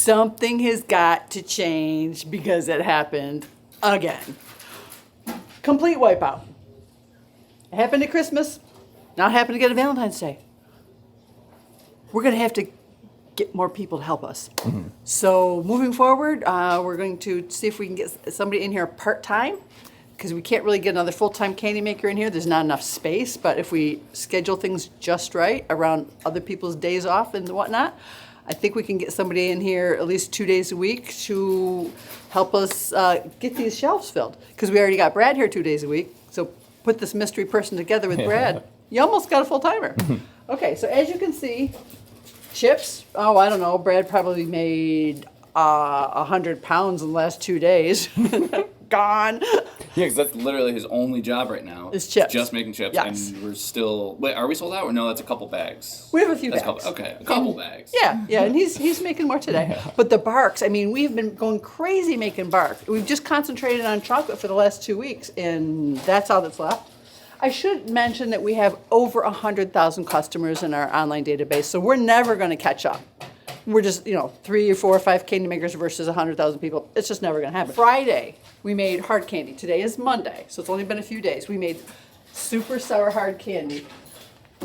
something has got to change because it happened again. Complete wipeout. It happened at Christmas, now it happened again at Valentine's Day. We're going to have to get more people to help us. Mm-hmm. So moving forward, we're going to see if we can get somebody in here part-time, because we can't really get another full-time candy maker in here. There's not enough space, but if we schedule things just right around other people's days off and whatnot, I think we can get somebody in here at least 2 days a week to help us get these shelves filled. Because we already got Brad here 2 days a week, so put this mystery person together with Brad. You almost got a full-timer. Okay, so as you can see, chips, I don't know, Brad probably made 100 pounds in the last 2 days. Gone. Yeah, because that's literally his only job right now. Is chips. Just making chips. Yes. And we're still... Wait, are we sold out? Or no, that's a couple bags. We have a few bags. A couple bags. Yeah, and he's making more today. But the barks, I mean, we've been going crazy making bark. We've just concentrated on chocolate for the last 2 weeks, and that's all that's left. I should mention that we have over 100,000 customers in our online database, so we're never going to catch up. We're just, 3 or 4 or 5 candy makers versus 100,000 people. It's just never going to happen. Friday, we made hard candy. Today is Monday, so it's only been a few days. We made super sour hard candy.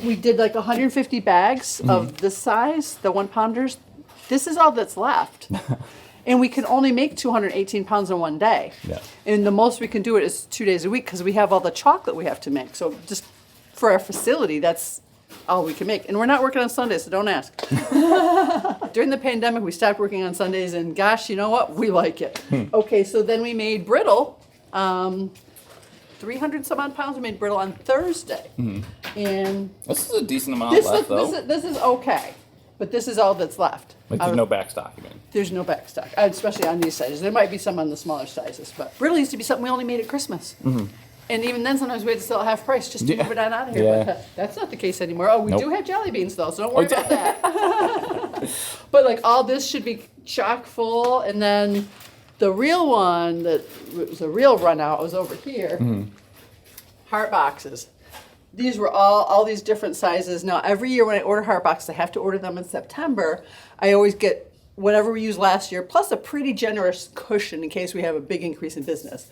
We did like 150 bags of this size, the 1 pounders. This is all that's left. And we can only make 218 pounds in 1 day. Yeah. And the most we can do it is 2 days a week because we have all the chocolate we have to make. So just for our facility, that's all we can make. And we're not working on Sundays, so don't ask. During the pandemic, we stopped working on Sundays, and gosh, you know what? We like it. Okay, so then we made brittle. 300 some odd pounds we made brittle on Thursday. And this is a decent amount left, though. This is okay, but this is all that's left. Like there's no back stock, you mean? There's no back stock, especially on these sizes. There might be some on the smaller sizes, but brittle used to be something we only made at Christmas. And even then, sometimes we had to sell at half price just to move it on out of here. Yeah. But that's not the case anymore. Oh, we do have jelly beans, though, so don't worry about that. But, like, all this should be chock full. And then the real one that was a real run out was over here. Heart boxes. These were all these different sizes. Now, every year when I order heart boxes, I have to order them in September. I always get whatever we used last year, plus a pretty generous cushion in case we have a big increase in business.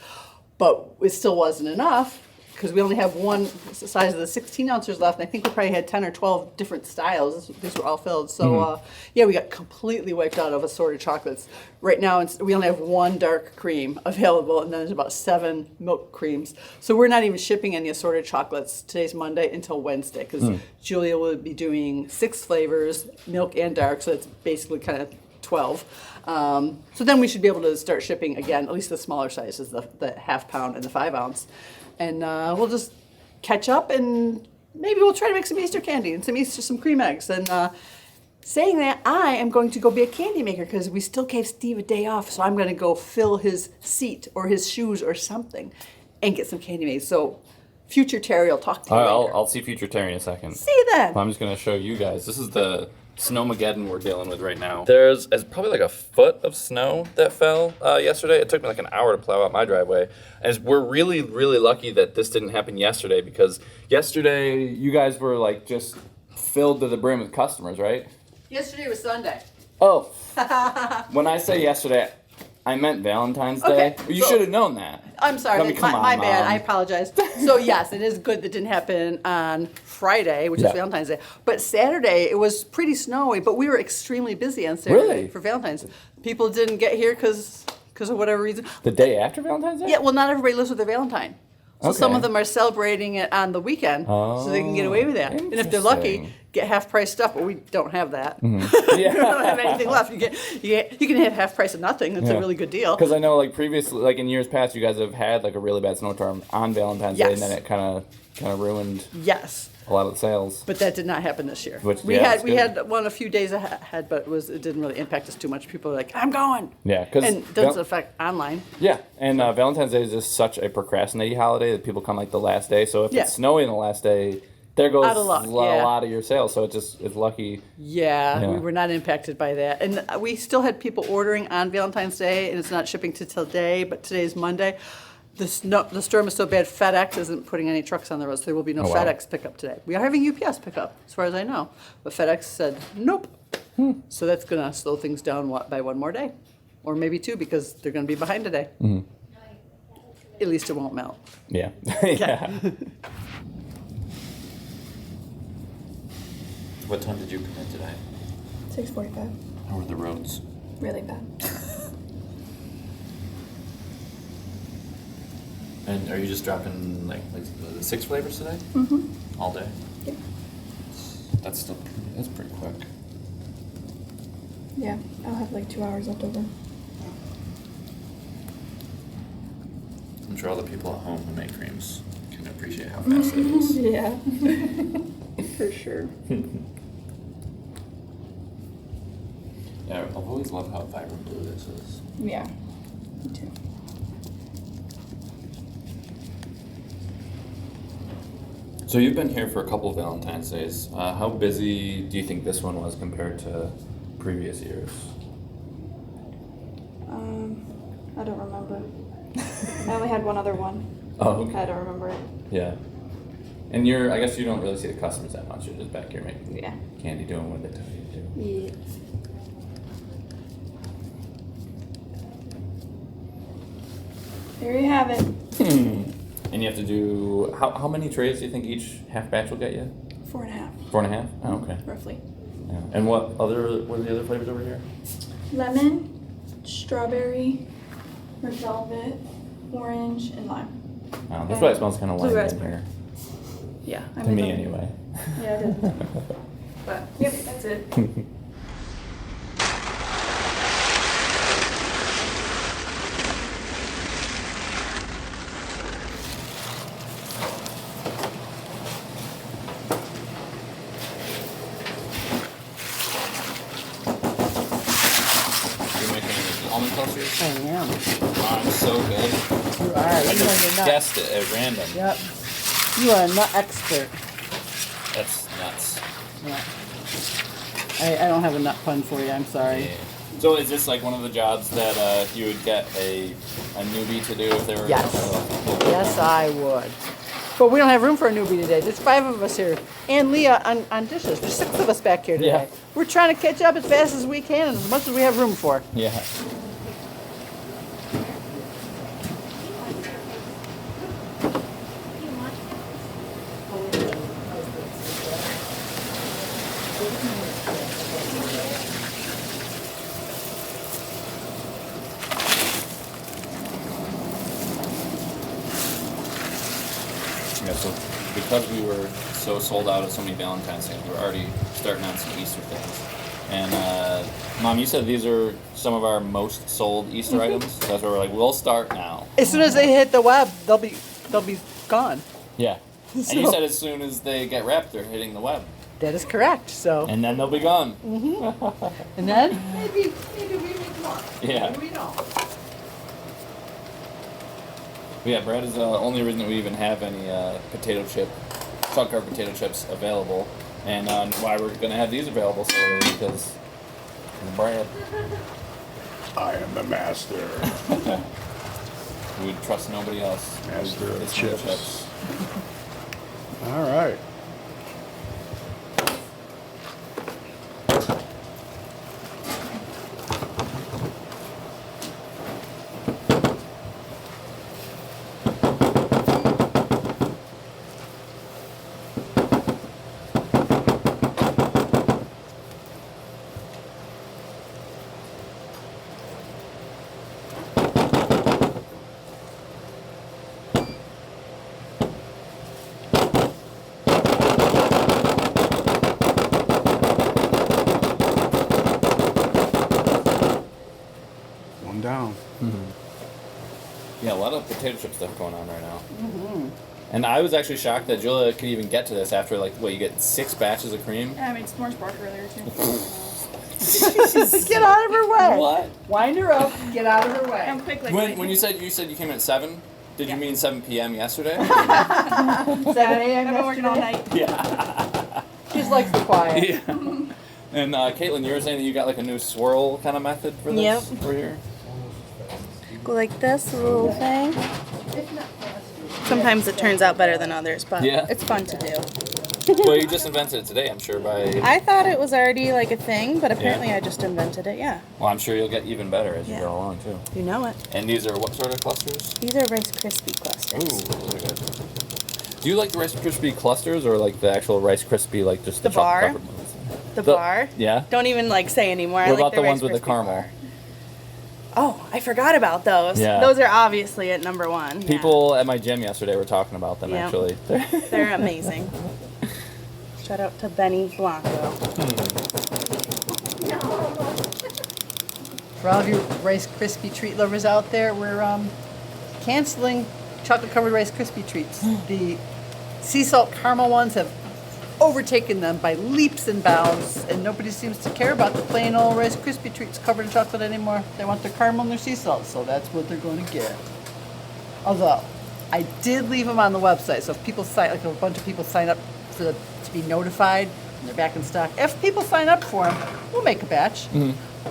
But it still wasn't enough because we only have one size of the 16 ounces left. And I think we probably had 10 or 12 different styles. These were all filled. So, we got completely wiped out of assorted chocolates. Right now, we only have 1 dark cream available, and then there's about 7 milk creams. So we're not even shipping any assorted chocolates. Today's Monday until Wednesday because Julia will be doing 6 flavors, milk and dark. So that's basically kind of 12. So then we should be able to start shipping again, at least the smaller sizes, the half pound and the 5 ounce. And we'll just catch up, and maybe we'll try to make some Easter candy and some cream eggs. And saying that, I am going to go be a candy maker because we still gave Steve a day off. So I'm going to go fill his seat or his shoes or something and get some candy made. So future Terry will talk to you later. I'll see future Terry in a second. See you then. I'm just going to show you guys. This is the Snowmageddon we're dealing with right now. There's probably like a foot of snow that fell yesterday. It took me like an hour to plow out my driveway. And we're really, really lucky that this didn't happen yesterday because yesterday you guys were like just filled to the brim with customers, right? Yesterday was Sunday. Oh. When I say yesterday, I meant Valentine's Day. Okay, You should have known that. I'm sorry. My bad. I apologize. So, yes, it is good that didn't happen on Friday, which is Valentine's Day. But Saturday, it was pretty snowy, but we were extremely busy on Saturday for Valentine's. People didn't get here because of whatever reason. The day after Valentine's Day? Yeah, well, not everybody lives with their Valentine. So some of them are celebrating it on the weekend so they can get away with that. And if they're lucky, get half-price stuff, but we don't have that. We don't have anything left. You can have half price of nothing. That's a really good deal. Because I know, like, previously, like, in years past, you guys have had, like, a really bad snowstorm on Valentine's Day, and then it kind of ruined a lot of the sales. But that did not happen this year. We had one a few days ahead, but it didn't really impact us too much. People were like, I'm going. Yeah. And it doesn't affect online. Yeah, and Valentine's Day is just such a procrastinating holiday that people come, like, the last day. So if it's snowy on the last day, there goes a lot of your sales. So it's lucky. Yeah, we were not impacted by that. And we still had people ordering on Valentine's Day, and it's not shipping to today, but today's Monday. The storm is so bad, FedEx isn't putting any trucks on the road, so there will be no FedEx pickup today. We are having UPS pickup, as far as I know. But FedEx said, nope. So that's going to slow things down by one more day. Or maybe 2 because they're going to be behind today. At least it won't melt. Yeah. Yeah. What time did you come in today? 6:45. How were the roads? Really bad. And are you just dropping like the 6 flavors today? All day? Yeah. That's pretty quick. Yeah, I'll have like 2 hours left over. I'm sure all the people at home who make creams can appreciate how fast it is. Yeah. For sure. Yeah, I've always loved how vibrant blue this is. Yeah. Me too. So you've been here for a couple of Valentine's Days. How busy do you think this one was compared to previous years? I don't remember. I only had one other one. Oh, okay. I don't remember it. Yeah. And I guess you don't really see the customers that much. You're just back here making candy, doing what they tell you to do. Yeah. There you have it. And you have to do, how many trays do you think each half batch will get you? 4.5. 4.5? Oh, okay. Roughly. Yeah. And what are the other flavors over here? Lemon, strawberry, red velvet, orange, and lime. Oh, that's why it smells kind of Blue lime in raspberry. here. Yeah. To me, anyway. Yeah, it is. But, yep, that's it. You're making almond clusters? I am. Oh, I'm so good. You are. I You know just you're not. guessed it at random. Yep. You are a nut expert. That's nuts. Yeah. I don't have a nut pun for you. I'm sorry. Yeah. So is this like one of the jobs that you would get a newbie to do if they were? Yes. Yes, I would. But we don't have room for a newbie today. There's 5 of us here. And Leah on dishes. There's 6 of us back here today. Yeah. We're trying to catch up as fast as we can and as much as we have room for. Yeah. Yeah, so because we were so sold out of so many Valentine's things, we were already starting on some Easter things. And Mom, you said these are some of our most sold Easter items. That's where we're like, we'll start now. As soon as they hit the web, they'll be gone. Yeah. And you So- said as soon as they get wrapped, they're hitting the web. That is correct. So And then they'll be gone. and then maybe we make more. Yeah. Maybe we don't. But yeah, bread is the only reason that we even have any salt carved potato chips available. And why we're going to have these available so early because the bread. I am the master. We would trust nobody else. Master of It's chips. All right. One down. Yeah, a lot of potato chip stuff going on right now. And I was actually shocked that Julia could even get to this after, like, what, you get 6 batches of cream? Yeah, I made s'mores bark earlier too. Get out of her way. What? Wind her up. Get out of her way. I'm quick like When you said you came at 7, did you mean 7 p.m. yesterday? 7 a.m. I've been working all yesterday. night. Yeah. She just likes the quiet. Yeah. And Caitlin, you were saying that you got like a new swirl kind of method for this Yep. over here? Go like this, a little thing. Sometimes it turns out better than others, but Yeah. it's fun to do. Well, you just invented it today, I'm sure, by... I thought it was already like a thing, but apparently I just invented it, yeah. Well, I'm sure you'll get even better as you Yeah. go along, too. You know it. And these are what sort of clusters? These are Rice Krispie Ooh, clusters. really good. Do you like the Rice Krispie clusters or like the actual Rice Krispie, like just the The bar? chocolate covered ones? The bar. Yeah? Don't even like say anymore. I What like about the Rice ones with the Krispie caramel? bar. Oh, I forgot about those. Yeah. Those are obviously at number one. yeah. People at my gym yesterday were talking about them, Yeah. actually. They're amazing. Shout out to Benny Blanco. For all of you Rice Krispie treat lovers out there, we're canceling chocolate covered Rice Krispie treats. The sea salt caramel ones have overtaken them by leaps and bounds, and nobody seems to care about the plain old Rice Krispie treats covered in chocolate anymore. They want their caramel and their sea salt, so that's what they're going to get. Although, I did leave them on the website, so if people sign, like a bunch of people sign up to be notified, and they're back in stock. If people sign up for them, we'll make a batch.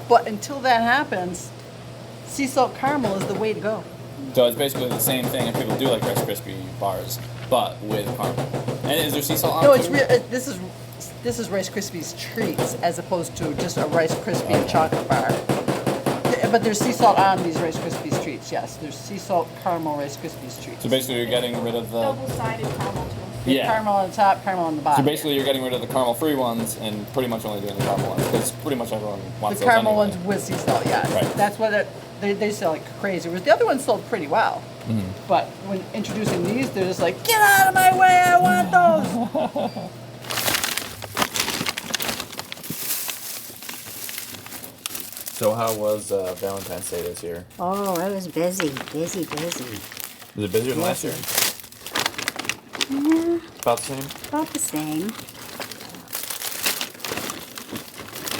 But until that happens, sea salt caramel is the way to go. So it's basically the same thing if people do like Rice Krispie bars, but with caramel. And is there sea salt on No, it it's too? real. This is Rice Krispies treats as opposed to just a Rice Krispie chocolate bar. But there's sea salt on these Rice Krispies treats. Yes, there's sea salt caramel Rice Krispies treats. So basically you're getting rid of the... Double-sided caramel too. Yeah. Caramel on the top, caramel on the So bottom. basically you're getting rid of the caramel-free ones and pretty much only doing the caramel ones, because pretty much everyone wants The those caramel anyway. ones with sea salt, yes. Right. That's what they sell like crazy. Whereas the other ones sold pretty well. But when introducing these, they're just like, get out of my way, I want those. So how was Valentine's Day this year? Oh, I was busy. Was it busier than last year? Yeah, About the same? about the same.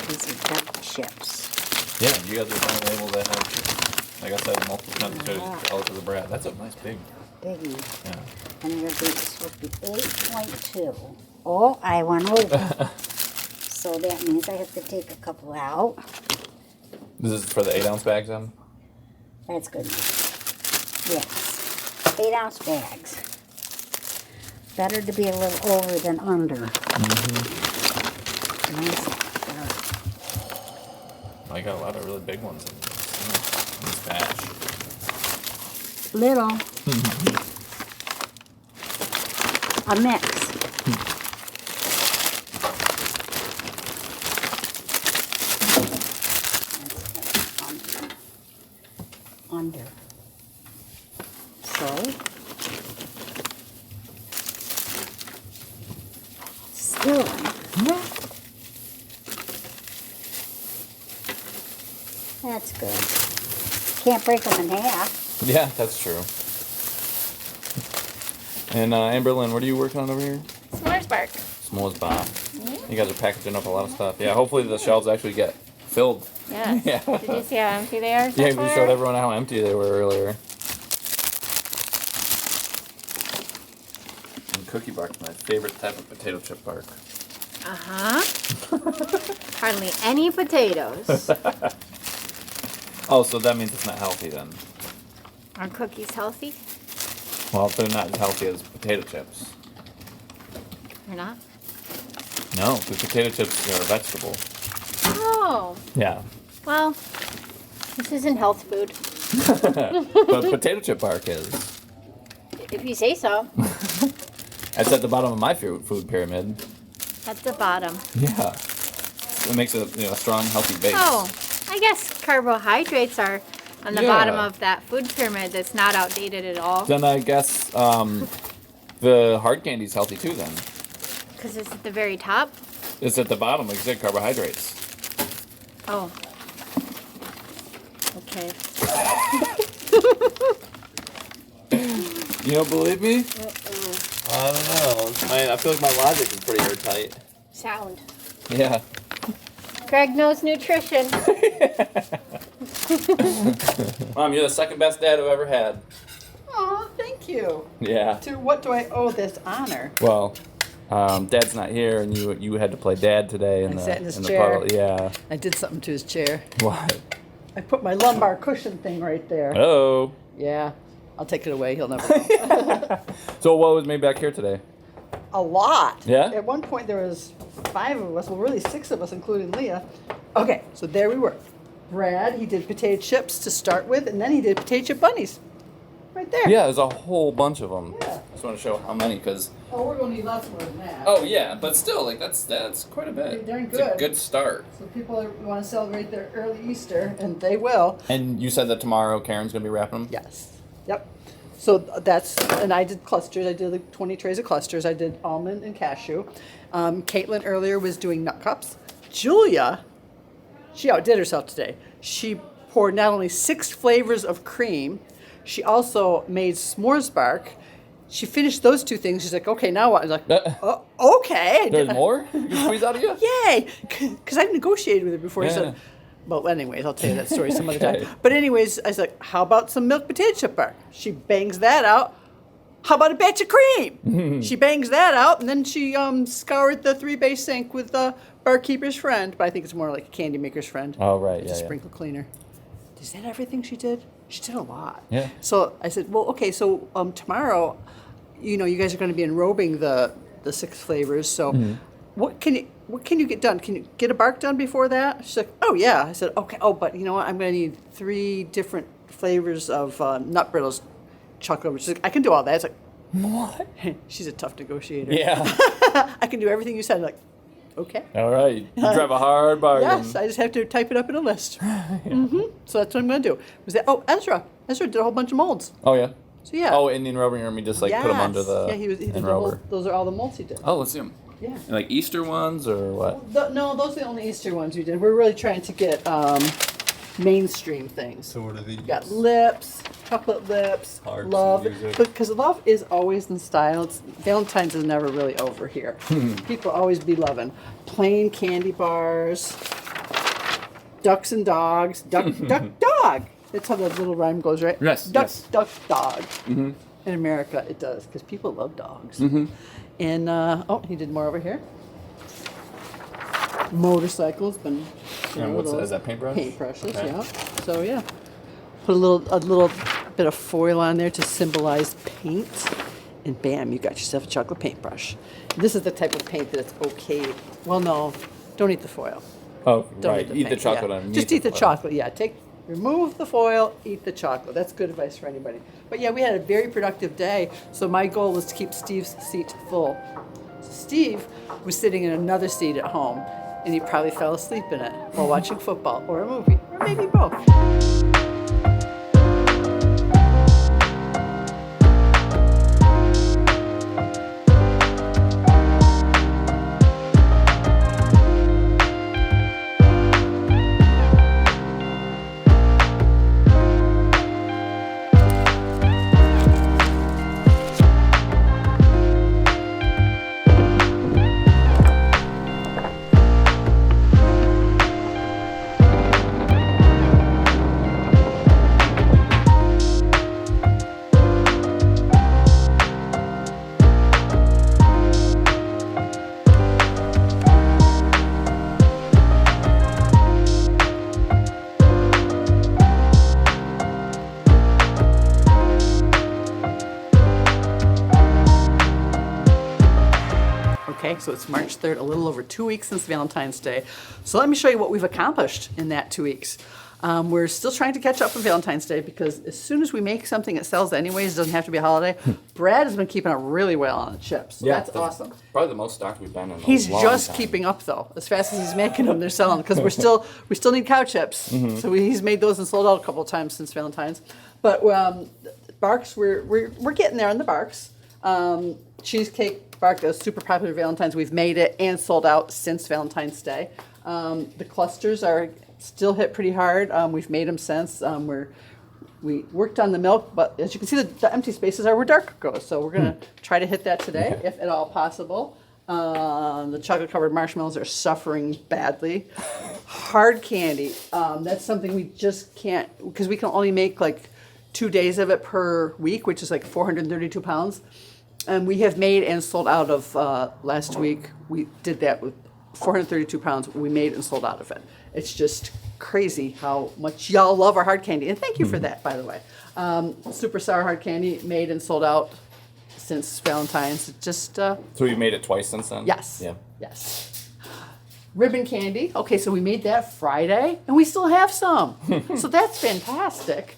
These are duck chips. Yeah, you guys are trying to label that have, like I said, multiple times to colors of the bread. That's a nice big, Biggie. yeah. And it'll be supposed to be 8.2. Oh, I went over. So that means I have to take a couple out. This is for the 8-ounce bags then? That's good. Yes. 8-ounce bags. Better to be a little over than under. Nice. I got a lot of really big ones in this batch. Little. A mix. Under. So. Still. That's good. Can't break them in half. Yeah, that's true. And Amberlynn, what are you working on over here? S'mores bark. S'mores bar. You guys are packaging up a lot of stuff. Yeah, hopefully the shelves actually get filled. Yes. Yeah. Did you see how empty they are so Yeah, we far? showed everyone how empty they were earlier. And cookie bark is my favorite type of potato chip bark. Hardly any potatoes. Oh, so that means it's not healthy then. Are cookies healthy? Well, they're not as healthy as potato chips. Or not? No, the potato chips are a vegetable. Oh. Yeah. Well, this isn't health food. But potato chip bark is. If you say so. That's at the bottom of my food pyramid. At the bottom. Yeah. It makes a strong, healthy base. Oh, I guess carbohydrates are on the Yeah. bottom of that food pyramid that's not outdated at all. Then I guess the hard candy's healthy too then. Because it's at the very top. It's at the bottom, like you said, carbohydrates. Oh. Okay. You don't believe me? I don't know. I feel like my logic is pretty airtight. Sound. Yeah. Greg knows nutrition. Mom, you're the second best dad I've ever had. Oh, thank you. Yeah. To what do I owe this honor? Well, Dad's not here, and you had to play Dad today in I the sat in his the chair. puddle. Yeah. I did something to his chair. What? I put my lumbar cushion thing right there. Oh. Yeah. I'll take it away. He'll never know. So what was made back here today? a lot. Yeah? At one point there was 5 of us, well really 6 of us, including Leah. Okay, so there we were. Brad, he did potato chips to start with, and then he did potato chip bunnies. Right there. Yeah, there's a whole bunch of them. Yeah. Just want to show how many, because... Oh, we're gonna need lots more than that. Oh, yeah, but still, like, that's quite a bit. Pretty darn It's a good. good start. So people want to celebrate their early Easter, and they will. And you said that tomorrow Karen's going to be wrapping them? Yes. Yep. So that's, and I did clusters. I did like 20 trays of clusters. I did almond and cashew. Caitlin earlier was doing nut cups. Julia, she outdid herself today. She poured not only 6 flavors of cream, she also made s'mores bark. She finished those 2 things. She's like, okay, now what? I was like, okay. There's more? You can squeeze out of you? Yay! Because I've negotiated with her before. Yeah. She said, well, anyways, I'll tell you that story some other Okay. time. But anyways, I was like, how about some milk potato chip bark? She bangs that out. How about a batch of cream? She bangs that out, and then she scoured the 3-bay sink with the barkeeper's friend. But I think it's more like a candy maker's friend. Oh, right, It's yeah, a yeah. sprinkle cleaner. Is that everything she did? She did a lot. Yeah. So I said, well, okay, so tomorrow, you know, you guys are going to be enrobing the 6 flavors. So what can you get done? Can you get a bark done before that? She's like, oh yeah. I said, okay. Oh, but you know what? I'm going to need 3 different flavors of nut brittles, chocolate. She's like, I can do all that. It's like, what? She's a tough negotiator. Yeah. I can do everything you said. I'm like, okay. All right. You drive a hard bargain. Yes, I just have to type it up in a list. So that's what I'm going to do. Was that? Oh, Ezra did a whole bunch of molds. Oh, yeah? So yeah. Oh, in the enrobing room, you just, like, put them under the Yeah, he did the whole, enrober. those are all the molds he did. Oh, let's see them. Yeah. Like Easter ones or what? No, those are the only Easter ones we did. We're really trying to get mainstream things. So what are these? We got lips, chocolate lips, Hearts, love. music. Because love is always in style. Valentine's is never really over here. People always be loving. Plain candy bars, ducks and dogs, duck, dog. That's how the little rhyme goes, right? Yes, Duck, yes. duck, dog. In America, it does, because people love dogs. And, he did more over here. Motorcycles, been And what's that? Is that paintbrush? Paintbrushes, Okay. yeah. So yeah, put a little bit of foil on there to symbolize paint, and bam, you got yourself a chocolate paintbrush. This is the type of paint that it's okay. Well, no, don't eat the foil. Oh, Don't right. Eat the paint, chocolate yeah. underneath Just eat the foil. chocolate. Yeah, remove the foil, eat the chocolate. That's good advice for anybody. But yeah, we had a very productive day. So my goal was to keep Steve's seat full. So Steve was sitting in another seat at home, and he probably fell asleep in it while watching football or a movie, or maybe both. Okay, so it's March 3rd, a little over 2 weeks since Valentine's Day. So let me show you what we've accomplished in that 2 weeks. We're still trying to catch up on Valentine's Day because as soon as we make something that sells anyways, it doesn't have to be a holiday. Brad has been keeping up really well on the chips. So that's awesome. Probably the most stocked we've been in He's a long just time. keeping up though. As fast as he's making them, they're selling because we still need cow chips. So he's made those and sold out a couple of times since Valentine's. But barks, we're getting there on the barks. Cheesecake bark that was super popular at Valentine's. We've made it and sold out since Valentine's Day. The clusters are still hit pretty hard. We've made them since. We worked on the milk, but as you can see, the empty spaces are where dark goes. So we're gonna try to hit that today, if at all possible. The chocolate-covered marshmallows are suffering badly. Hard candy, that's something we just can't, because we can only make like 2 days of it per week, which is like 432 pounds. And we have made and sold out of, last week, we did that with 432 pounds. We made and sold out of it. It's just crazy how much y'all love our hard candy. And thank you for that, by the way. Super sour hard candy made and sold out since Valentine's. It just So you made it twice since then? yes, Yeah. yes. Ribbon candy. Okay, so we made that Friday, and we still have some. So that's fantastic.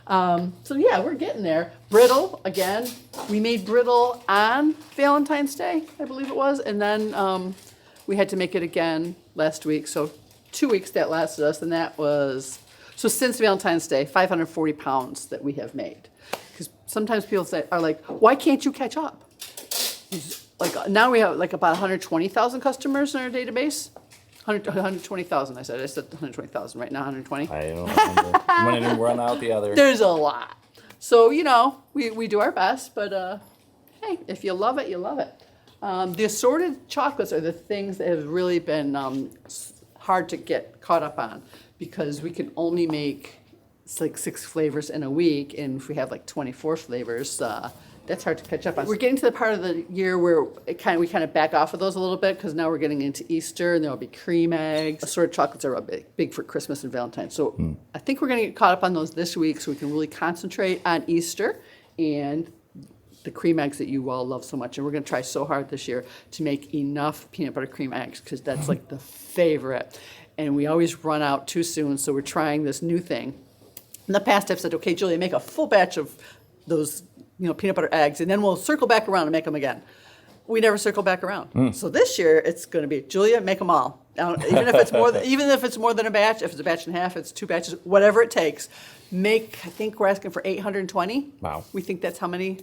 So yeah, we're getting there. Brittle again. We made brittle on Valentine's Day, I believe it was, and then we had to make it again last week. So 2 weeks that lasted us, and that was so since Valentine's Day, 540 pounds that we have made. Because sometimes people are like, why can't you catch up? Like now we have like about 120,000 customers in our database. 120,000, I said 120,000, right now 120. I don't remember. One didn't run out the other. There's a lot. So, we do our best, but hey, if you love it, you love it. The assorted chocolates are the things that have really been hard to get caught up on because we can only make like 6 flavors in a week, and if we have like 24 flavors, that's hard to catch up on. We're getting to the part of the year where we kind of back off of those a little bit because now we're getting into Easter and there'll be cream eggs. Assorted chocolates are big for Christmas and Valentine's. So I think we're going to get caught up on those this week so we can really concentrate on Easter and the cream eggs that you all love so much. And we're going to try so hard this year to make enough peanut butter cream eggs because that's like the favorite. And we always run out too soon, so we're trying this new thing. In the past, I've said, okay, Julia, make a full batch of those peanut butter eggs, and then we'll circle back around and make them again. We never circle back around. So this year, it's going to be, Julia, make them all. Even if it's more than a batch, if it's a batch and a half, it's 2 batches, whatever it takes. I think we're asking for 820. Wow. We think that's how many.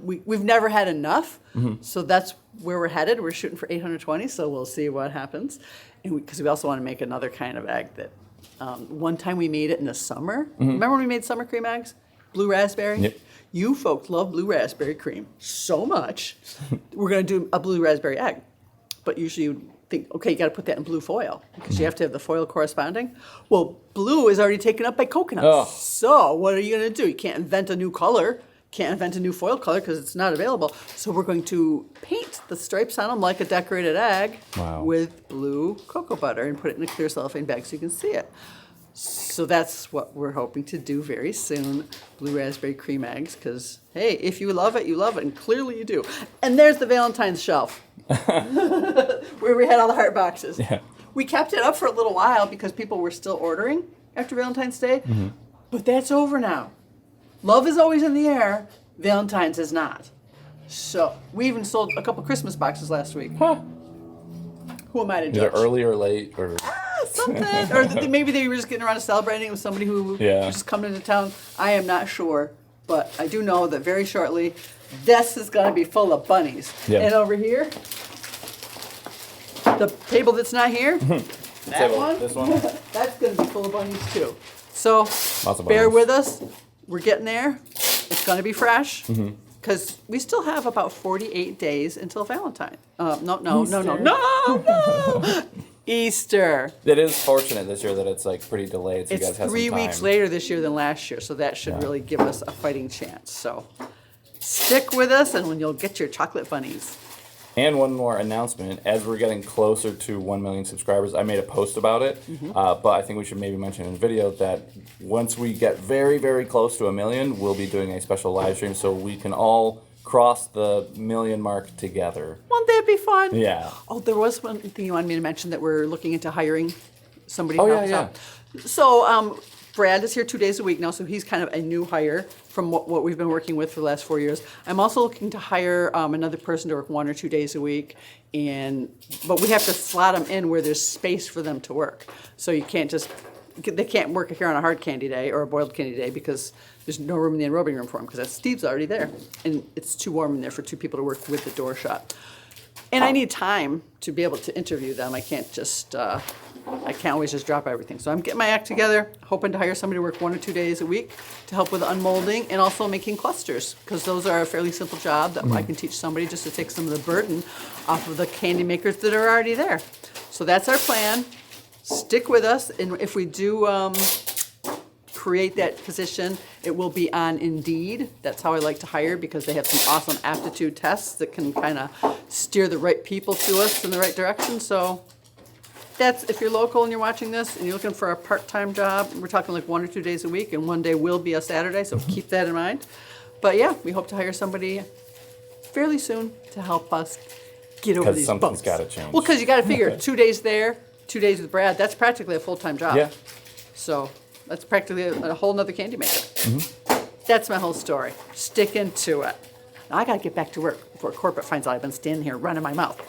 We've never had enough, so that's where we're headed. We're shooting for 820, so we'll see what happens. And because we also want to make another kind of egg that, one time we made it in the summer. Remember when we made summer cream eggs? Blue raspberry? Yep. You folks love blue raspberry cream so much. We're going to do a blue raspberry egg. But usually you think, okay, you got to put that in blue foil because you have to have the foil corresponding. Well, blue is already taken up by coconuts. Oh. So what are you going to do? You can't invent a new color. Can't invent a new foil color because it's not available. So we're going to paint the stripes on them like a decorated egg with blue cocoa butter and put it in a clear cellophane bag so you can see it. So that's what we're hoping to do very soon, blue raspberry cream eggs, because, hey, if you love it, and clearly you do. And there's the Valentine's shelf, where we had all the heart boxes. Yeah. We kept it up for a little while because people were still ordering after Valentine's Day, but that's over now. Love is always in the air, Valentine's is not. So we even sold a couple Christmas boxes last week. Huh. Who am I to judge? Either early or late, or something. Or maybe they were just getting around to celebrating with somebody who was just coming into town. I am not sure, but I do know that very shortly, this is going to be full of bunnies. Yep. And over here, the table that's not here, this one, that's going to be full of bunnies too. So Lots of bear bunnies. with us. We're getting there. It's going to be fresh. Because we still have about 48 days until Valentine. No. Easter. It is fortunate this year that it's like pretty delayed, so you It's guys have 3 some time. weeks later this year than last year, so that should really give us a fighting chance. So stick with us, and when you'll get your chocolate bunnies. And one more announcement: as we're getting closer to 1 million subscribers, I made a post about it. But I think we should maybe mention in the video that once we get very, very close to 1 million, we'll be doing a special live stream so we can all cross the 1 million mark together. Won't that be fun? Yeah. Oh, there was one thing you wanted me to mention that we're looking into hiring somebody. Oh, to yeah, help us yeah. out. So Brad is here 2 days a week now, so he's kind of a new hire from what we've been working with for the last 4 years. I'm also looking to hire another person to work 1 or 2 days a week, but we have to slot them in where there's space for them to work. So they can't work here on a hard candy day or a boiled candy day because there's no room in the enrobing room for them because Steve's already there, and it's too warm in there for 2 people to work with the door shut. And I need time to be able to interview them. I can't always just drop everything. So I'm getting my act together, hoping to hire somebody to work 1 or 2 days a week to help with unmolding and also making clusters, because those are a fairly simple job that I can teach somebody just to take some of the burden off of the candy makers that are already there. So that's our plan. Stick with us, and if we do create that position, it will be on Indeed. That's how I like to hire, because they have some awesome aptitude tests that can kind of steer the right people to us in the right direction. So that's, if you're local and you're watching this and you're looking for a part-time job, we're talking like 1 or 2 days a week, and one day will be a Saturday, so keep that in mind. But yeah, we hope to hire somebody fairly soon to help us get over 'Cause these something's bumps. gotta change. Well, because you got to figure 2 days there, 2 days with Brad. That's practically a full-time job. Yeah. So that's practically a whole nother candy maker. That's my whole story. Sticking to it. Now I got to get back to work before corporate finds out I've been standing here running my mouth.